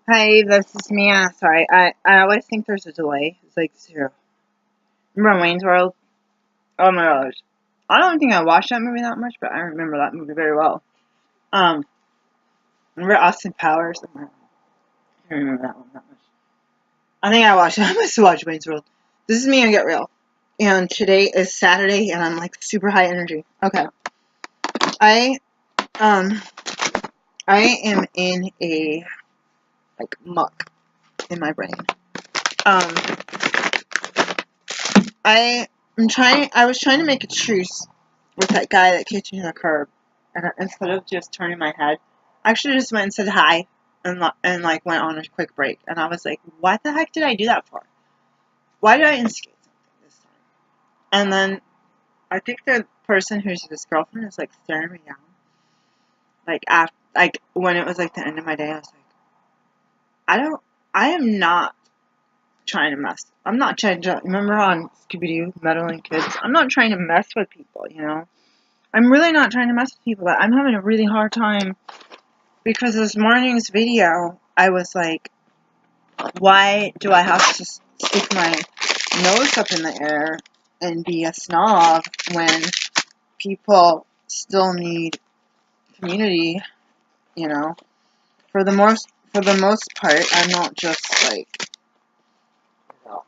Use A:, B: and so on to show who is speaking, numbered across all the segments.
A: Hi, this is Mia. Sorry, I always think there's a delay. It's like zero. Remember Wayne's World? Oh my gosh. I don't think I watched that movie that much, but I remember that movie very well. Um, remember Austin Powers? I don't remember that one that much. I think I watched it. I must have watched Wayne's World. This is Mia Get Real. And today is Saturday, and I'm like super high energy. Okay. I, um, I am in a, like, muck in my brain. Um, I was trying to make a truce with that guy that kicked me in the curb, and instead of just turning my head, I actually just went and said hi, and like went on a quick break. And I was like, what the heck did I do that for? Why did I instigate something this time? And then I think the person who's his girlfriend is like staring me down, like after, like when it was like the end of my day. I was like, I don't, I am not trying to mess. I'm not trying to. Remember on Scooby Doo, meddling kids? I'm not trying to mess with people, you know. I'm really not trying to mess with people, but I'm having a really hard time because this morning's video, I was like, why do I have to stick my nose up in the air and be a snob when people still need community, you know? For the most part, I'm not just like, you know,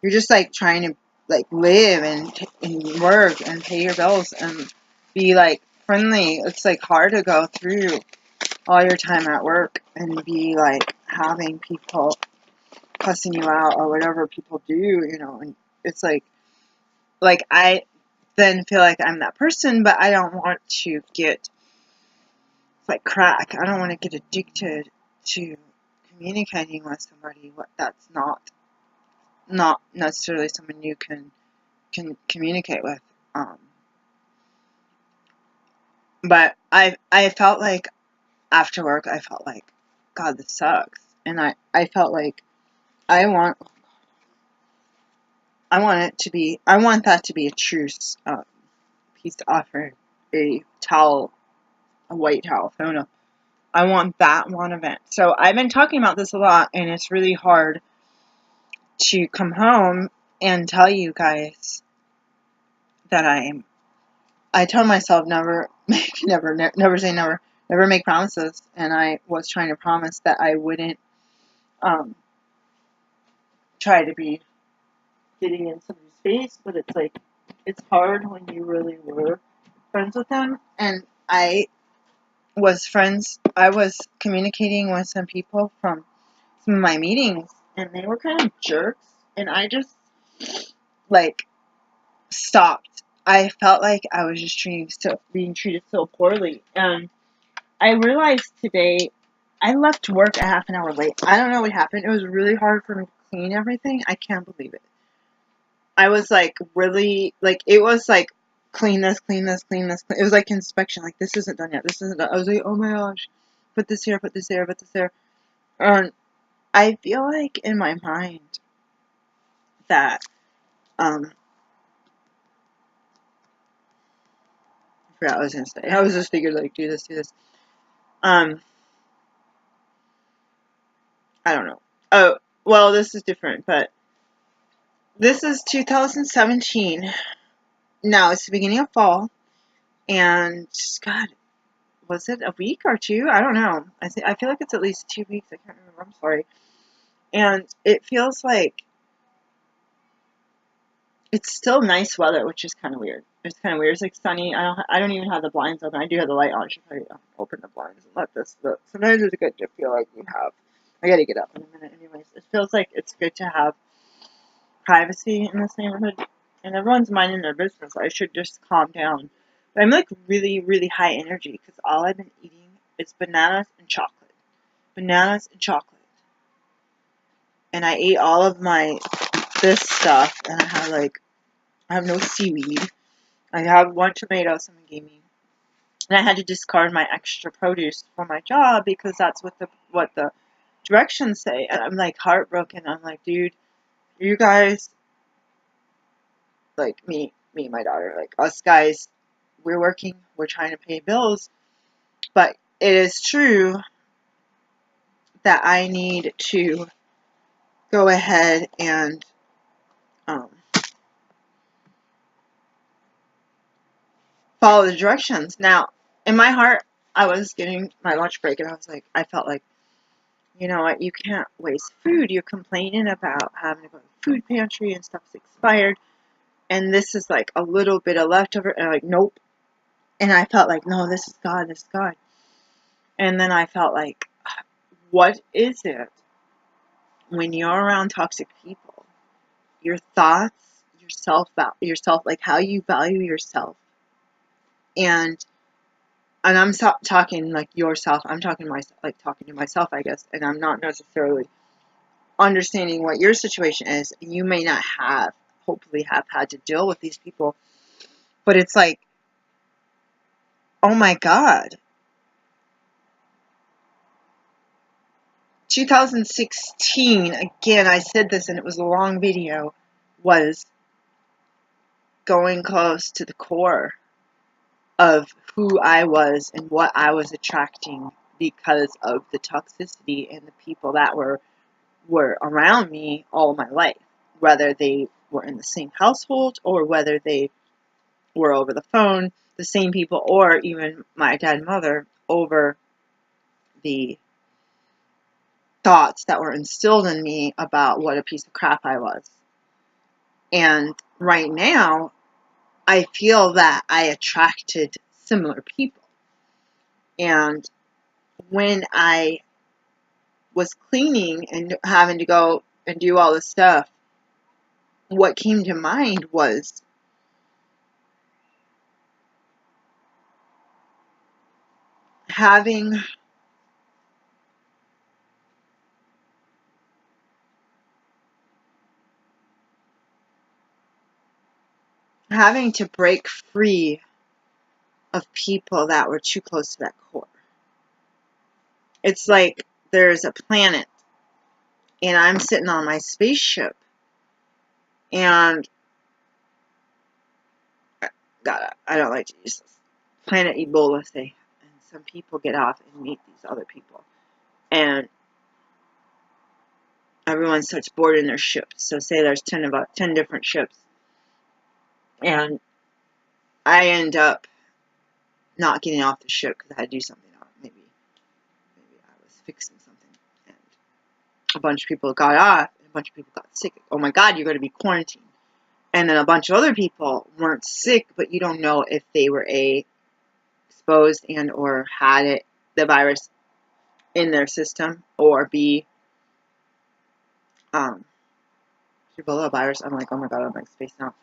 A: you're just like trying to like live and work and pay your bills and be like friendly. It's like hard to go through all your time at work and be like having people cussing you out or whatever people do, you know, and it's like I then feel like I'm that person, but I don't want to get like crack. I don't want to get addicted to communicating with somebody what that's not necessarily someone you can communicate with. Um, but I felt like after work I felt like God, this sucks, and I felt like I want I want that to be a truce piece to offer a towel, a white towel, Fona. I want that one event. So I've been talking about this a lot, and it's really hard to come home and tell you guys that I told myself never never say never, never make promises, and I was trying to promise that I wouldn't um, try to be getting in somebody's face, but it's like it's hard when you really were friends with them, and I was communicating with some people from some of my meetings, and they were kind of jerks, and I just like stopped. I felt like I was just being treated so poorly, and I realized today I left work a half an hour late. I don't know what happened. It was really hard for me to clean everything. I can't believe it. I was like really like it was like clean this, clean this, clean this. It was like inspection. Like this isn't done yet. This isn't done. I was like, oh my gosh, put this here, put this there, put this there. And I feel like in my mind that um I forgot what I was gonna say. I was just figured like do this, do this. Um, I don't know. Oh well, this is different, but this is 2017. Now it's the beginning of fall, and God, was it a week or two? I don't know. I feel like it's at least 2 weeks. I can't remember. I'm sorry. And it feels like it's still nice weather, which is kind of weird. It's kind of weird. It's like sunny. I don't even have the blinds open. I do have the light on. I should probably open the blinds and let this look. Sometimes it's good to feel like you have. I gotta get up in a minute, anyways. It feels like it's good to have privacy in this neighborhood, and everyone's minding their business. I should just calm down. But I'm like really, really high energy because all I've been eating is bananas and chocolate. Bananas and chocolate. And I ate all of my this stuff, and I have no seaweed. I have one tomato someone gave me, and I had to discard my extra produce for my job because that's what the directions say. And I'm like heartbroken. I'm like, dude, you guys, like me and my daughter, like us guys, we're working, we're trying to pay bills, but it is true that I need to go ahead and follow the directions. Now, in my heart, I was getting my lunch break, and I felt like, you know what, you can't waste food. You're complaining about having to go to the food pantry and stuff's expired, and this is like a little bit of leftover, and I'm like, nope. And I felt like, no, this is God, this is God. And then I felt like, what is it when you're around toxic people? Your thoughts, yourself, like how you value yourself, and I'm talking like yourself. I'm talking myself, like talking to myself, I guess. And I'm not necessarily understanding what your situation is. You may not hopefully have had to deal with these people, but it's like, oh my God. 2016, again, I said this and it was a long video, was going close to the core of who I was and what I was attracting because of the toxicity and the people that were around me all my life, whether they were in the same household or whether they were over the phone, the same people, or even my dad and mother, over the thoughts that were instilled in me about what a piece of crap I was. And right now, I feel that I attracted similar people. And when I was cleaning and having to go and do all this stuff, what came to mind was having to break free of people that were too close to that core. It's like there's a planet and I'm sitting on my spaceship and God, I don't like to use this. Planet Ebola, say, and some people get off and meet these other people. And everyone starts boarding their ships. So say there's 10 different ships. And I end up not getting off the ship because I had to do something. Maybe I was fixing something. And a bunch of people got off and a bunch of people got sick. Oh my God, you're going to be quarantined. And then a bunch of other people weren't sick, but you don't know if they were exposed and or had the virus in their system, or B, Ebola virus. I'm like, oh my God, I'm like spacing out.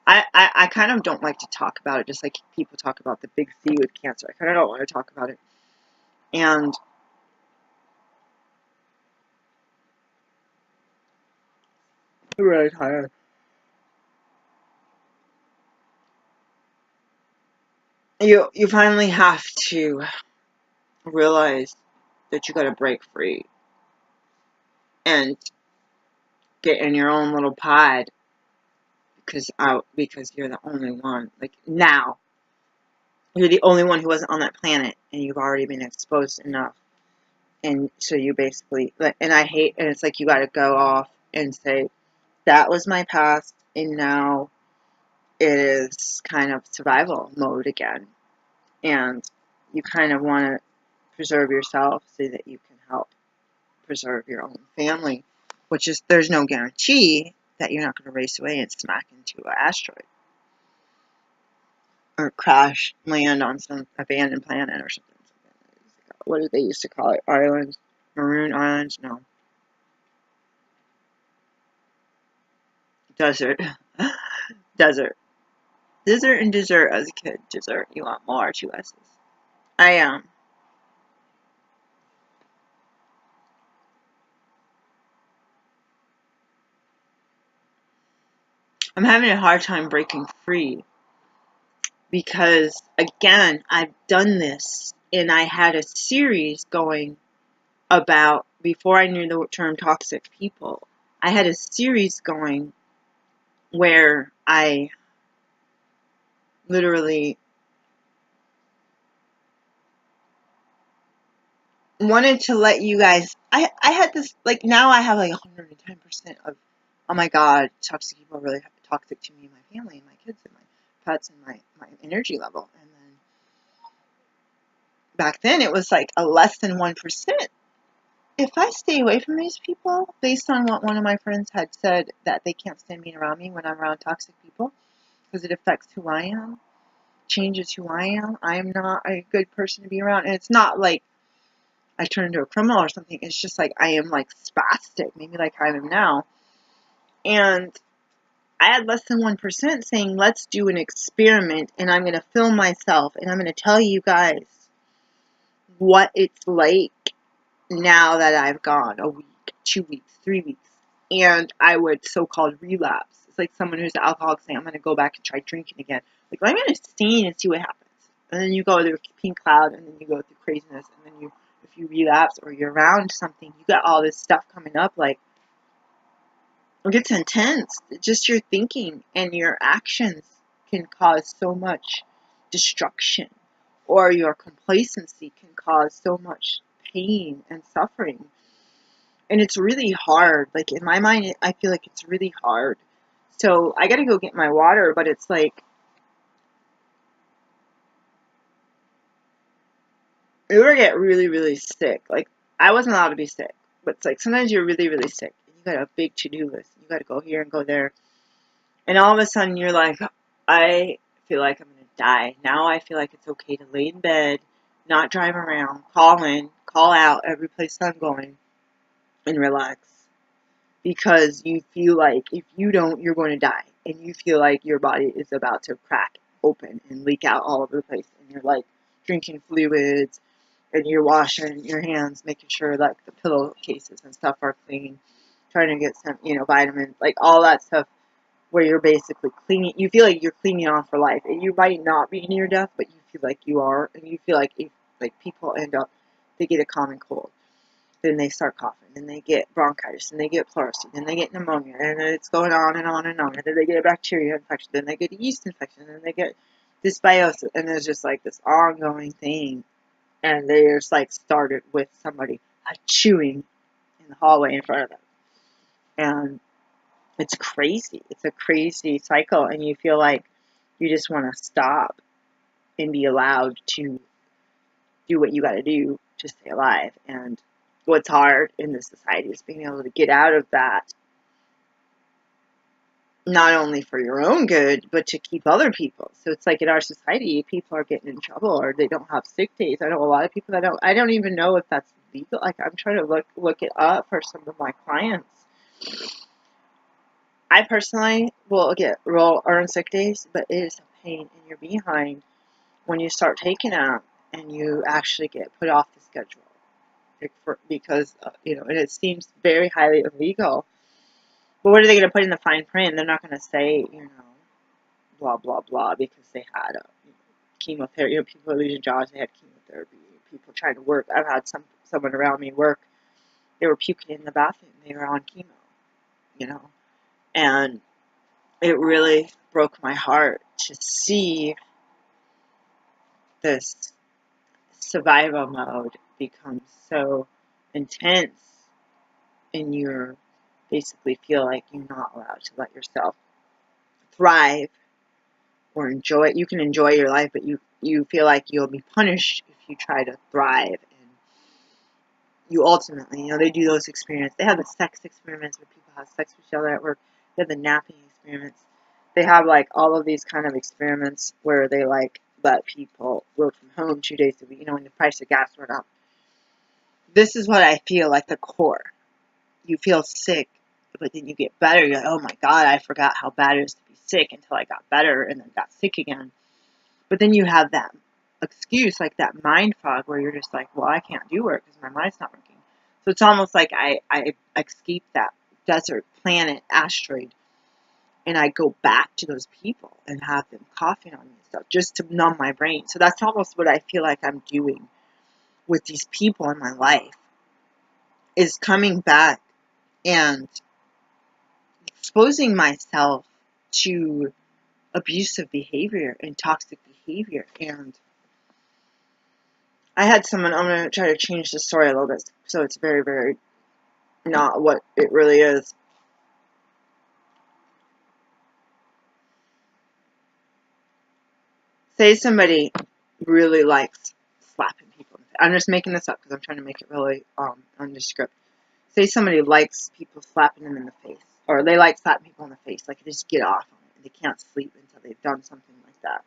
A: I kind of don't like to talk about it, just like people talk about the big C with cancer. I kind of don't want to talk about it. And I'm really tired. You finally have to realize that you got to break free and get in your own little pod because you're the only one. Like now, you're the only one who wasn't on that planet, and you've already been exposed enough. And so you basically, and it's like you got to go off and say, that was my past, and now it is kind of survival mode again. And you kind of want to preserve yourself so that you can help preserve your own family, which is, there's no guarantee that you're not going to race away and smack into an asteroid or crash land on some abandoned planet or something. What did they used to call it? Islands? Maroon islands? No. Desert. Desert. Dessert and dessert as a kid. Dessert. You want more? 2 S's. I I'm having a hard time breaking free because, again, I've done this and I had a series going about, before I knew the term toxic people, I had a series going where I literally wanted to let you guys. I had this, like, now I have like 110% of, oh my god, toxic people are really toxic to me and my family and my kids and my pets and my energy level. And then back then it was like a less than 1%. If I stay away from these people, based on what one of my friends had said, that they can't stand being around me when I'm around toxic people because it affects who I am, changes who I am. I am not a good person to be around. And it's not like I turn into a criminal or something. It's just like I am like spastic, maybe like I am now. And I had less than 1% saying, let's do an experiment and I'm going to film myself and I'm going to tell you guys what it's like now that I've gone a week, 2 weeks, 3 weeks. And I would so-called relapse. It's like someone who's an alcoholic saying, I'm going to go back and try drinking again. Like, I'm going to abstain and see what happens. And then you go through pink cloud and then you go through craziness. And then if you relapse or you're around something, you got all this stuff coming up. Like, it gets intense. Just your thinking and your actions can cause so much destruction, or your complacency can cause so much pain and suffering. And it's really hard. Like, in my mind, I feel like it's really hard. So I gotta go get my water, but it's like, you ever get really, really sick? Like, I wasn't allowed to be sick, but it's like sometimes you're really, really sick. And you got a big to-do list. You gotta go here and go there. And all of a sudden you're like, I feel like I'm going to die. Now I feel like it's okay to lay in bed, not drive around, call in, call out every place I'm going, and relax. Because you feel like if you don't, you're going to die. And you feel like your body is about to crack open and leak out all over the place. And you're like drinking fluids, and you're washing your hands, making sure like the pillowcases and stuff are clean, trying to get some, vitamins, like all that stuff, where you're basically cleaning, you feel like you're cleaning on for life, and you might not be near death, but you feel like you are, and you feel like if, like, people end up, they get a common cold, then they start coughing, then they get bronchitis, and they get pleurisy, then they get pneumonia, and it's going on and on and on, and then they get a bacteria infection, then they get a yeast infection, then they get dysbiosis, and it's just like this ongoing thing, and they just like started with somebody chewing in the hallway in front of them, and it's crazy. It's a crazy cycle, and you feel like you just want to stop and be allowed to do what you got to do to stay alive. And what's hard in this society is being able to get out of that, not only for your own good, but to keep other people. So it's like in our society, people are getting in trouble, or they don't have sick days. I know a lot of people that I don't even know if that's legal. Like, I'm trying to look it up for some of my clients. I personally will earn sick days, but it is a pain in your behind when you start taking them and you actually get put off the schedule, because and it seems very highly illegal. But what are they going to put in the fine print? They're not going to say blah blah blah, because they had chemotherapy. People are losing jobs. They had chemotherapy. People trying to work. I've had someone around me work. They were puking in the bathroom. They were on chemo. And it really broke my heart to see this survival mode become so intense, and you basically feel like you're not allowed to let yourself thrive or enjoy it. You can enjoy your life, but you feel like you'll be punished if you try to thrive. And you ultimately, they do those experiments. They have the sex experiments where people have sex with each other at work. They have the napping experiments. They have like all of these kind of experiments where they like let people work from home 2 days a week, when the price of gas went up. This is what I feel like the core. You feel sick, but then you get better. You're like, oh my God, I forgot how bad it is to be sick until I got better and then got sick again. But then you have that excuse, like that mind fog, where you're just like, well, I can't do work because my mind's not working. So it's almost like I escape that desert planet asteroid, and I go back to those people and have them coughing on me and stuff just to numb my brain. So that's almost what I feel like I'm doing with these people in my life, is coming back and exposing myself to abusive behavior and toxic behavior. And I had someone, I'm going to try to change the story a little bit so it's very, very not what it really is. Say somebody really likes slapping people. I'm just making this up because I'm trying to make it really nondescript. Say somebody likes people slapping them in the face, or they like slapping people in the face, like they just get off on it. They can't sleep until they've done something like that.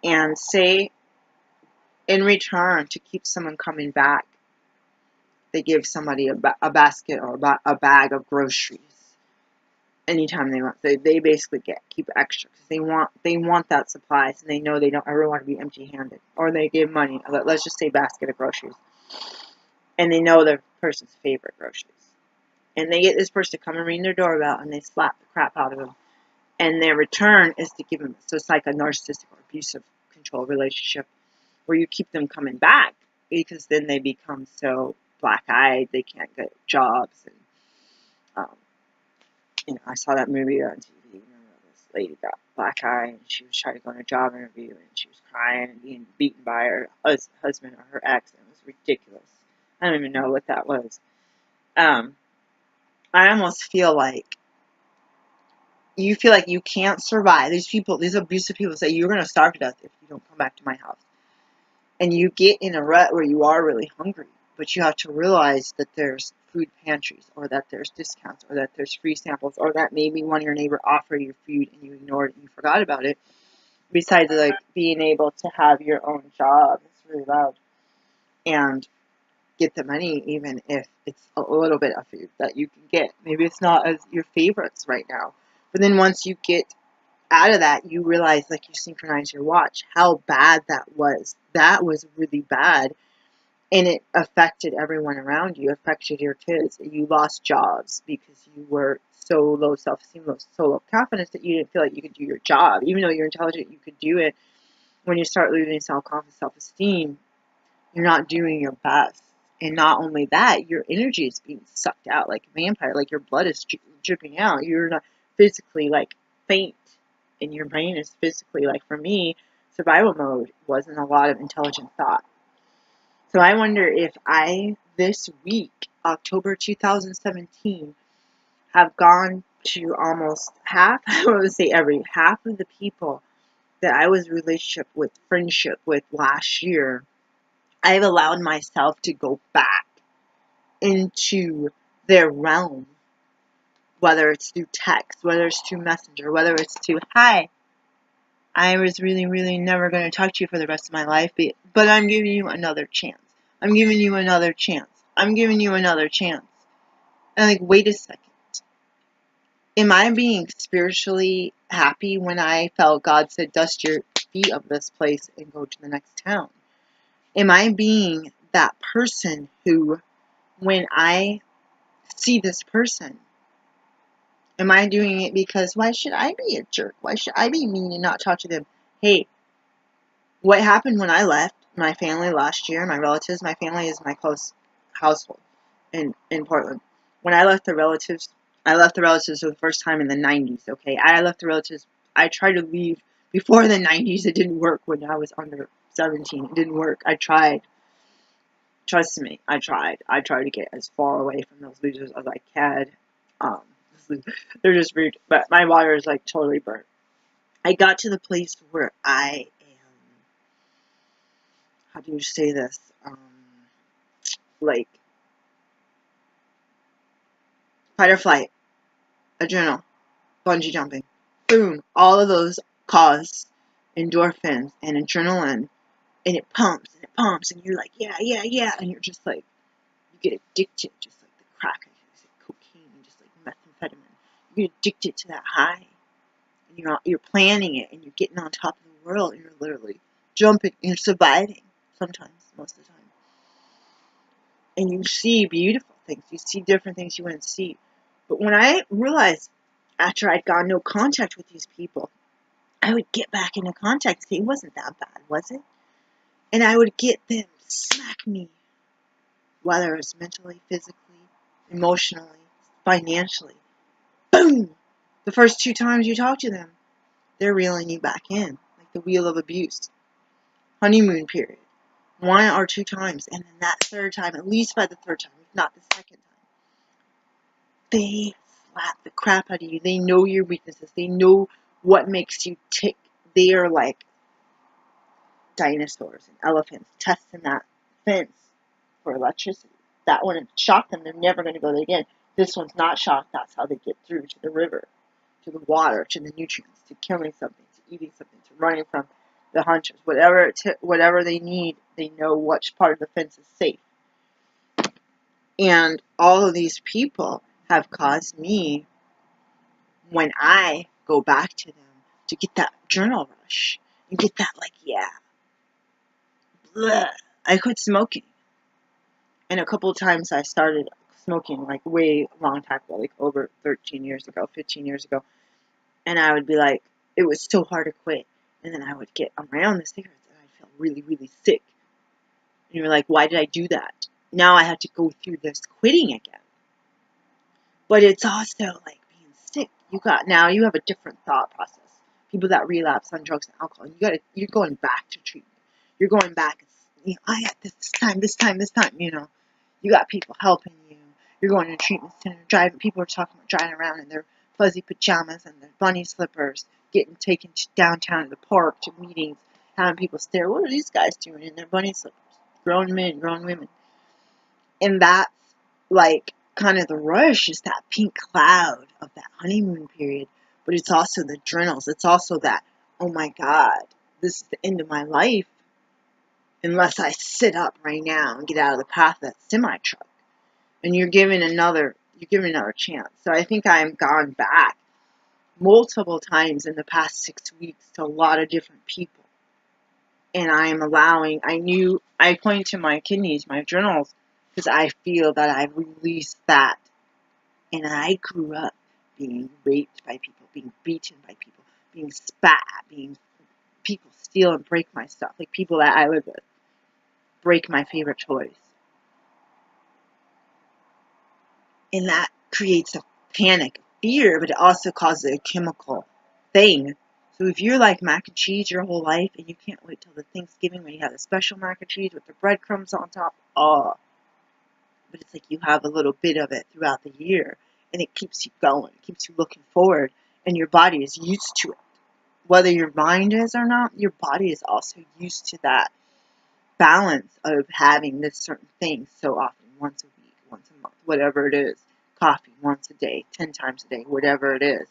A: And say, in return, to keep someone coming back, they give somebody a basket or a bag of groceries anytime they want. They basically keep extra because they want that supplies, and they know they don't ever want to be empty-handed. Or they give money. Let's just say basket of groceries, and they know the person's favorite groceries. And they get this person to come and ring their doorbell, and they slap the crap out of them. And their return is to give them. So it's like a narcissistic or abusive control relationship where you keep them coming back because then they become so black-eyed they can't get jobs. And I saw that movie on TV. This lady got black eye and she was trying to go on a job interview and she was crying and being beaten by her husband or her ex. And it was ridiculous. I don't even know what that was. I almost feel like you feel like you can't survive. These abusive people say you're going to starve to death if you don't come back to my house. And you get in a rut where you are really hungry, but you have to realize that there's food pantries, or that there's discounts, or that there's free samples, or that maybe one of your neighbor offered you food and you ignored it and you forgot about it. Besides, like, being able to have your own job, it's really loud, and get the money even if it's a little bit of food that you can get. Maybe it's not as your favorites right now, but then once you get out of that, you realize, like, you synchronize your watch, how bad that was. That was really bad. And it affected everyone around you, affected your kids. You lost jobs because you were so low self-esteem, so low confidence that you didn't feel like you could do your job. Even though you're intelligent, you could do it. When you start losing self-confidence, self-esteem, you're not doing your best. And not only that, your energy is being sucked out like a vampire. Like, your blood is dripping out. You're not physically, like, faint. And your brain is physically, like, for me, survival mode wasn't a lot of intelligent thought. So I wonder if this week, October 2017, have gone to almost half, I would say half of the people that I was in friendship with last year, I've allowed myself to go back into their realm, whether it's through text, whether it's through Messenger, whether it's through, hi, I was really, really never going to talk to you for the rest of my life, but I'm giving you another chance. I'm giving you another chance. I'm giving you another chance. And like, wait a second. Am I being spiritually happy when I felt God said, dust your feet of this place and go to the next town? Am I being that person who, when I see this person, am I doing it because, why should I be a jerk? Why should I be mean and not talk to them? Hey, what happened when I left my family last year, my relatives, my family is my close household in Portland. When I left the relatives for the first time in the 90s, okay? I left the relatives, I tried to leave before the 90s. It didn't work when I was under 17. It didn't work. I tried. Trust me, I tried. I tried to get as far away from those losers as I could. Um, they're just rude. But my water is, like, totally burnt. I got to the place where I am, how do you say this? Like, fight or flight, adrenaline, bungee jumping, boom, all of those cause endorphins and adrenaline, and it pumps, and you're like, yeah, yeah, yeah, and you're just like, you get addicted, just like the crack, cocaine, just like methamphetamine. You get addicted to that high, and you're planning it, and you're getting on top of the world, and you're literally jumping, and you're surviving, sometimes, most of the time. And you see beautiful things, you see different things you wouldn't see. But when I realized, after I'd gotten no contact with these people, I would get back into contact. It wasn't that bad, was it? And I would get them to smack me, whether it's mentally, physically, emotionally, financially. Boom! The first 2 times you talk to them, they're reeling you back in, like the wheel of abuse. Honeymoon period. 1 or 2 times, and then that third time, at least by the third time, if not the second time, they slap the crap out of you. They know your weaknesses. They know what makes you tick. They are like dinosaurs and elephants testing that fence for electricity. That one shocked them. They're never going to go there again. This one's not shocked. That's how they get through to the river, to the water, to the nutrients, to killing something, to eating something, to running from the hunters. Whatever they need, they know which part of the fence is safe. And all of these people have caused me, when I go back to them, to get that journal rush. You get that, like, yeah, bleh. I quit smoking. And a couple of times I started smoking, like, way long time ago, like over 13 years ago, 15 years ago. And I would be like, it was so hard to quit. And then I would get around the cigarettes and I'd feel really, really sick. And you're like, why did I do that? Now I have to go through this quitting again. But it's also like being sick. Now you have a different thought process. People that relapse on drugs and alcohol, you're going back to treatment. You're going back. I had this time. You got people helping you. You're going to a treatment center. People are talking about driving around in their fuzzy pajamas and their bunny slippers, getting taken downtown to the park to meetings, having people stare. What are these guys doing in their bunny slippers? Grown men, grown women. And that's like kind of the rush, is that pink cloud of that honeymoon period. But it's also the adrenals. It's also that, oh my God, this is the end of my life unless I sit up right now and get out of the path of that semi truck. And you're given another chance. So I think I've gone back multiple times in the past 6 weeks to a lot of different people. And I point to my kidneys, my adrenals, because I feel that I've released that. And I grew up being raped by people, being beaten by people, being spat at, being people steal and break my stuff, like people that I live with break my favorite toys. And that creates a panic, fear, but it also causes a chemical thing. So if you're like mac and cheese your whole life and you can't wait till the Thanksgiving when you have the special mac and cheese with the breadcrumbs on top, but it's like you have a little bit of it throughout the year, and it keeps you going, it keeps you looking forward, and your body is used to it. Whether your mind is or not, your body is also used to that balance of having this certain thing so often, once a week, once a month, whatever it is. Coffee once a day, 10 times a day, whatever it is.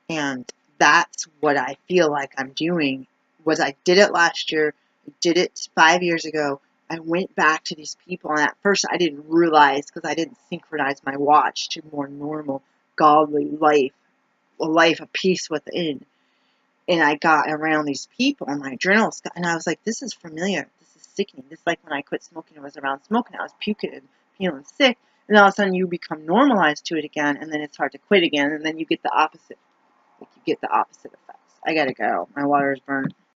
A: And that's what I feel like I'm doing. I did it last year, I did it 5 years ago. I went back to these people, and at first I didn't realize, because I didn't synchronize my watch to more normal, godly life, a life of peace within. And I got around these people, and my adrenals, and I was like, this is familiar. This is sickening. This is like when I quit smoking, I was around smoking, I was puking and feeling sick. And all of a sudden you become normalized to it again, and then it's hard to quit again, and then you get the opposite. Like, you get the opposite effects. I gotta go. My water is burned.